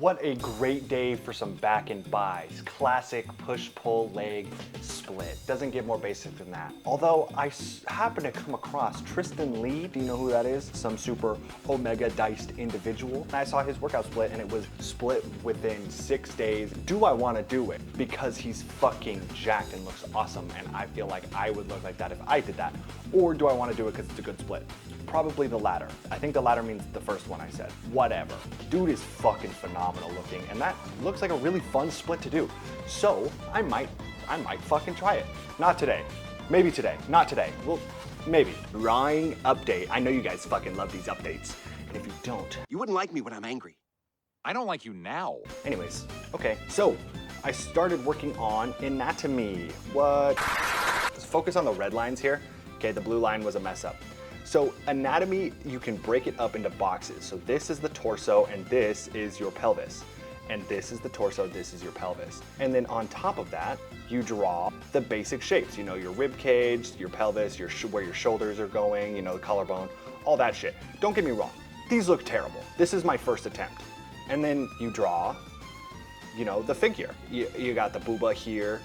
What a great day for some back and buys. Classic push-pull leg split. Doesn't get more basic than that. Although I happen to come across Tristan Lee. Do you know who that is? Some super omega diced individual. And I saw his workout split and it was split within 6 days. Do I want to do it? Because he's fucking jacked and looks awesome, and I feel like I would look like that if I did that. Or do I want to do it because it's a good split? Probably the latter. I think the latter means the first one I said. Whatever. Dude is fucking phenomenal looking, and that looks like a really fun split to do. So I might fucking try it. Not today. Maybe today. Not today. Well, maybe. Drawing update. I know you guys fucking love these updates. And if you don't, you wouldn't like me when I'm angry. I don't like you now. Anyways, okay. So I started working on anatomy. What? Let's focus on the red lines here. Okay, the blue line was a mess up. So anatomy, you can break it up into boxes. So this is the torso and this is your pelvis. And this is the torso, this is your pelvis. And then on top of that, you draw the basic shapes. You know, your rib cage, your pelvis, where your shoulders are going, you know, the collarbone, all that shit. Don't get me wrong, these look terrible. This is my first attempt. And then you draw, you know, the figure. You got the booba here.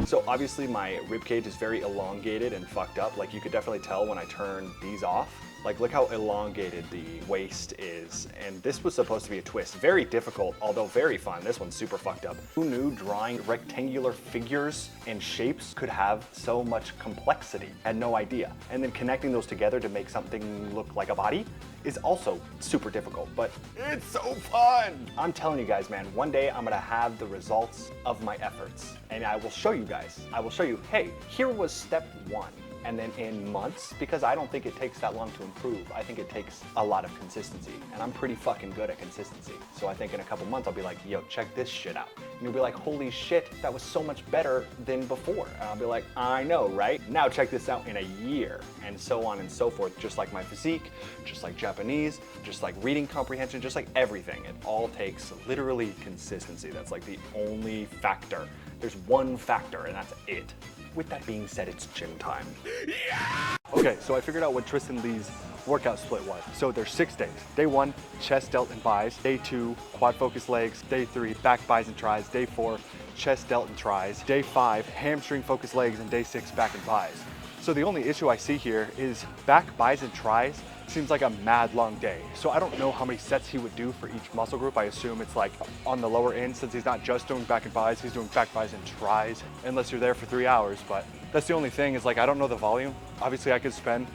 So obviously my rib cage is very elongated and fucked up. Like you could definitely tell when I turn these off. Like look how elongated the waist is. And this was supposed to be a twist. Very difficult, although very fun. This one's super fucked up. Who knew drawing rectangular figures and shapes could have so much complexity? Had no idea. And then connecting those together to make something look like a body is also super difficult, but it's so fun. I'm telling you guys, man, one day I'm gonna have the results of my efforts and I will show you guys. I will show you, hey, here was step one. And then in months, because I don't think it takes that long to improve. I think it takes a lot of consistency, and I'm pretty fucking good at consistency. So I think in a couple months I'll be like, yo, check this shit out. And you'll be like, holy shit, that was so much better than before. And I'll be like, I know, right? Now check this out in a year, and so on and so forth. Just like my physique, just like Japanese, just like reading comprehension, just like everything. It all takes literally consistency. That's like the only factor. There's one factor, and that's it. With that being said, it's gym time. Yeah! Okay, so I figured out what Tristan Lee's workout split was. So there's 6 days. Day 1, chest, delt, and bis. Day 2, quad focus legs. Day 3, back, bis, and tris. Day 4, chest, delt, and tris. Day 5, hamstring focus legs, and day 6, back and bis. So the only issue I see here is back, bis, and tris seems like a mad long day. So I don't know how many sets he would do for each muscle group. I assume it's like on the lower end, since he's not just doing back and bis, he's doing back, bis, and tris, unless you're there for 3 hours. But that's the only thing is like, I don't know the volume. Obviously I could spend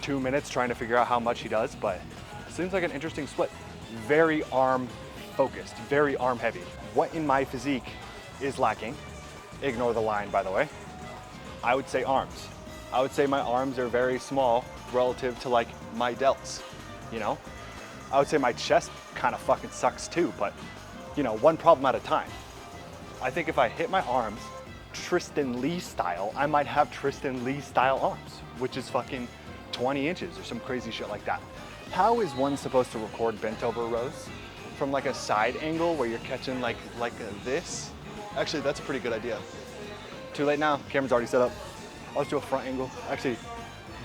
2 minutes trying to figure out how much he does, but it seems like an interesting split. Very arm focused, very arm heavy. What in my physique is lacking, ignore the line by the way, I would say arms. I would say my arms are very small relative to like my delts, you know? I would say my chest kind of fucking sucks too, but you know, one problem at a time. I think if I hit my arms Tristan Lee style, I might have Tristan Lee style arms, which is fucking 20 inches or some crazy shit like that. How is one supposed to record bent over rows? From like a side angle where you're catching like this? Actually, that's a pretty good idea. Too late now, camera's already set up. Let's do a front angle. Actually,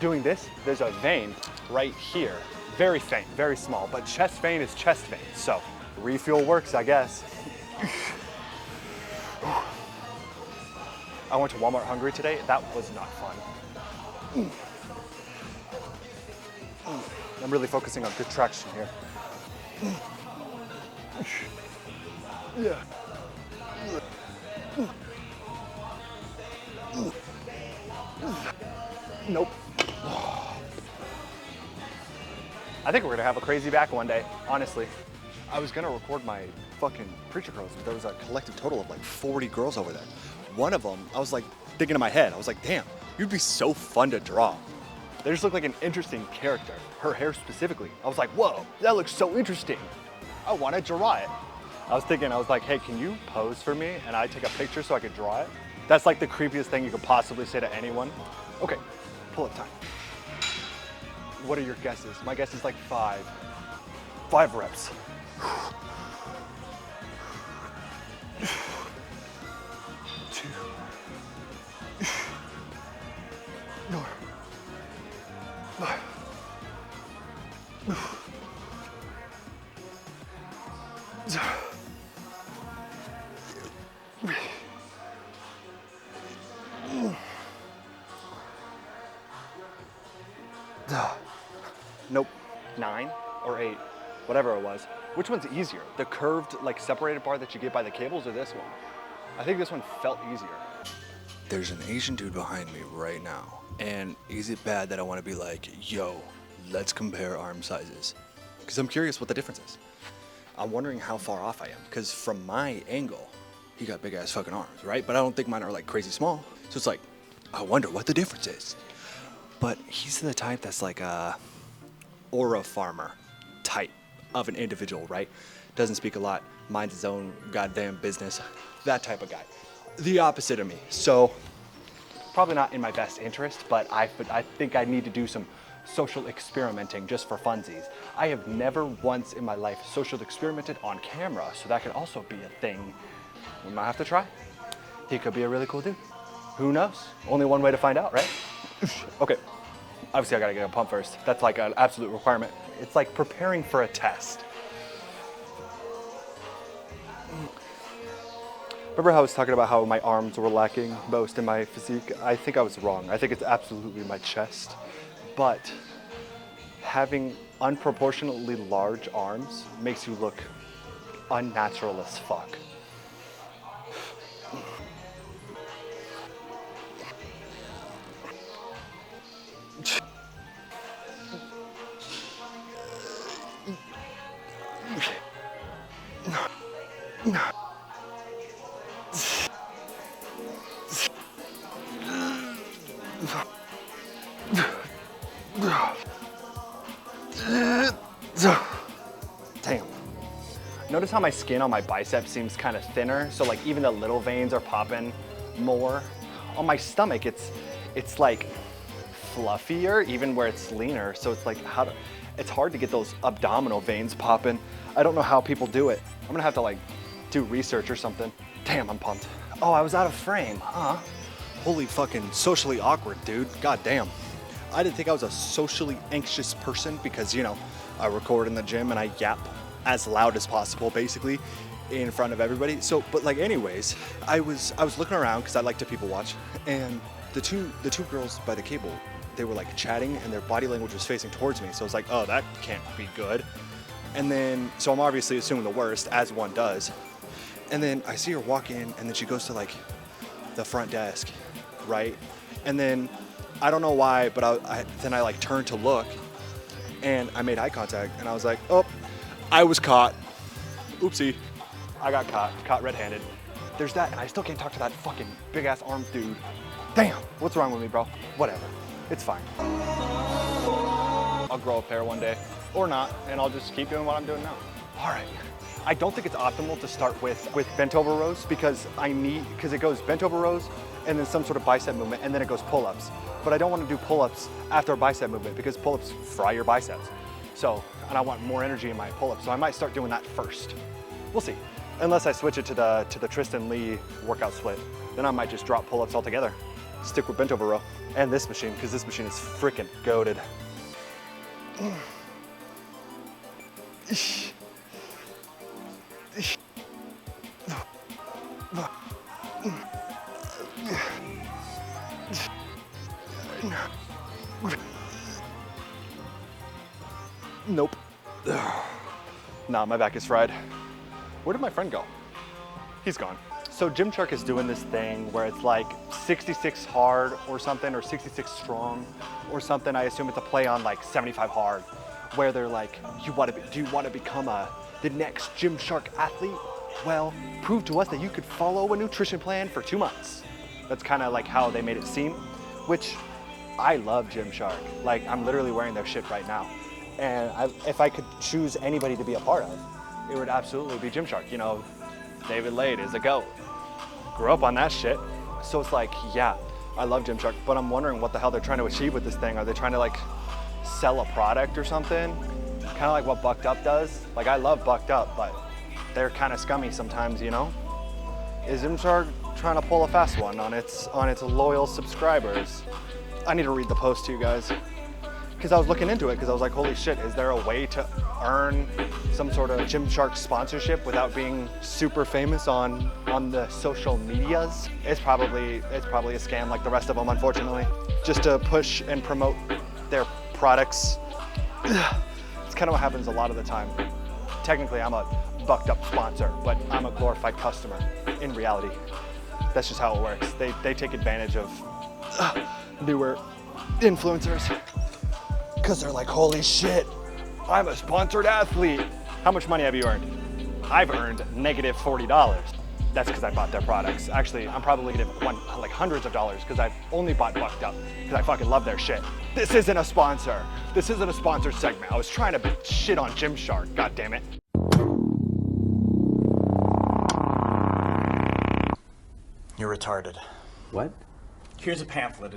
doing this, there's a vein right here. Very faint, very small, but chest vein is chest vein. So refuel works, I guess. I went to Walmart hungry today. That was not fun. I'm really focusing on good traction here. Yeah. Nope. I think we're gonna have a crazy back one day, honestly. I was gonna record my fucking preacher girls, but there was a collective total of like 40 girls over there. One of them, I was like thinking in my head, I was like, damn, you'd be so fun to draw. They just look like an interesting character. Her hair specifically. I was like, whoa, that looks so interesting. I wanna draw it. I was thinking, I was like, hey, can you pose for me? And I take a picture so I could draw it. That's like the creepiest thing you could possibly say to anyone. Okay, pull-up time. What are your guesses? My guess is like 5. 5 reps. 2. 4. 5. Nope, 9 or 8, whatever it was. Which one's easier? The curved, like separated bar that you get by the cables or this one? I think this one felt easier. There's an Asian dude behind me right now. And is it bad that I want to be like, yo, let's compare arm sizes? Because I'm curious what the difference is. I'm wondering how far off I am. Because from my angle, he got big ass fucking arms, right? But I don't think mine are like crazy small. So it's like, I wonder what the difference is. But he's the type that's like a aura farmer type of an individual, right? Doesn't speak a lot, minds his own goddamn business, that type of guy. The opposite of me. So probably not in my best interest, but I think I need to do some social experimenting just for funsies. I have never once in my life social experimented on camera, so that could also be a thing we might have to try. He could be a really cool dude. Who knows? Only one way to find out, right? Okay, obviously I gotta get a pump first. That's like an absolute requirement. It's like preparing for a test. Remember how I was talking about how my arms were lacking most in my physique? I think I was wrong. I think it's absolutely my chest. But having unproportionately large arms makes you look unnatural as fuck. Damn. Notice how my skin on my bicep seems kind of thinner, so like even the little veins are popping more. On my stomach, it's like fluffier, even where it's leaner. So it's like it's hard to get those abdominal veins popping. I don't know how people do it. I'm gonna have to like do research or something. Damn, I'm pumped. Oh, I was out of frame, huh? Holy fucking socially awkward, dude. God damn. I didn't think I was a socially anxious person because, you know, I record in the gym and I yap as loud as possible, basically, in front of everybody. So, but like, anyways, I was looking around because I like to people watch, and the two girls by the cable, they were like chatting and their body language was facing towards me. So I was like, oh, that can't be good. And then, so I'm obviously assuming the worst, as one does. And then I see her walk in, and then she goes to like the front desk, right? And then I don't know why, but then I like turned to look, and I made eye contact, and I was like, oh, I was caught. Oopsie. I got caught red-handed. There's that, and I still can't talk to that fucking big-ass armed dude. Damn, what's wrong with me, bro? Whatever, it's fine. I'll grow a pair one day, or not, and I'll just keep doing what I'm doing now. All right. I don't think it's optimal to start with bent over rows because it goes bent over rows and then some sort of bicep movement, and then it goes pull-ups. But I don't want to do pull-ups after a bicep movement because pull-ups fry your biceps. So, and I want more energy in my pull-ups, so I might start doing that first. We'll see. Unless I switch it to the Tristan Lee workout split, then I might just drop pull-ups altogether. Stick with bent over row and this machine, because this machine is freaking goated. Nope. Nah, my back is fried. Where did my friend go? He's gone. So Gymshark is doing this thing where it's like 66 hard or something, or 66 strong or something. I assume it's a play on like 75 hard, where they're like, do you want to become the next Gymshark athlete? Well, prove to us that you could follow a nutrition plan for 2 months. That's kind of like how they made it seem, which I love Gymshark. Like, I'm literally wearing their shit right now. And if I could choose anybody to be a part of, it would absolutely be Gymshark. You know, David Lade is a GOAT. Grew up on that shit. So it's like, yeah, I love Gymshark, but I'm wondering what the hell they're trying to achieve with this thing. Are they trying to like sell a product or something? Kind of like what Bucked Up does. Like, I love Bucked Up, but they're kind of scummy sometimes, you know? Is Gymshark trying to pull a fast one on its loyal subscribers? I need to read the post to you guys. because I was looking into it because I was like, holy shit, is there a way to earn some sort of Gymshark sponsorship without being super famous on the social medias? It's probably a scam like the rest of them, unfortunately. Just to push and promote their products. It's kind of what happens a lot of the time. Technically, I'm a bucked up sponsor, but I'm a glorified customer in reality. That's just how it works. They take advantage of newer influencers because they're like, holy shit, I'm a sponsored athlete. How much money have you earned? I've earned negative $40. That's because I bought their products. Actually, I'm probably gonna have like hundreds of dollars because I've only bought Bucked Up because I fucking love their shit. This isn't a sponsor. This isn't a sponsored segment. I was trying to shit on Gymshark, god damn it. You're retarded. What? Here's a pamphlet.